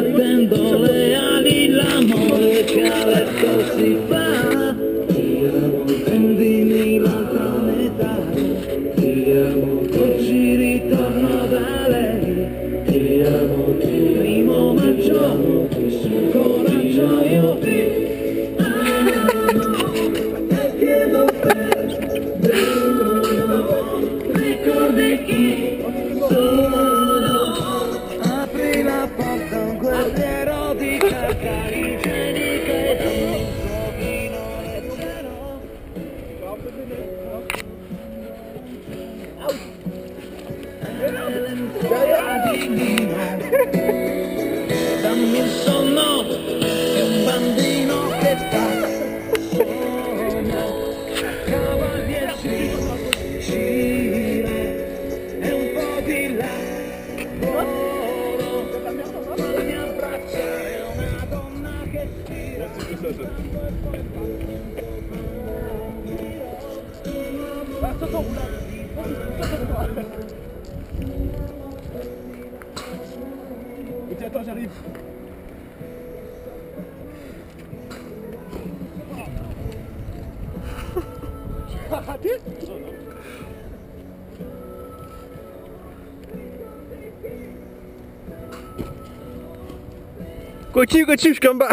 battendo le ali, l'amore che adesso si fa. Prendimi l'altra metà, oggi ritorno da lei. Primo maggio, su coraggio io ti chiedo ricordi chi sono. Apri la porta, un guerriero di carta igienica e dammi un pochino leggero. Di vino, dammi il sonno di un bambino che fa sogno, cavaliere gira e un po' di là, fammi abbracciare una donna che tira. Attends, j'arrive. Kocsi, skamba.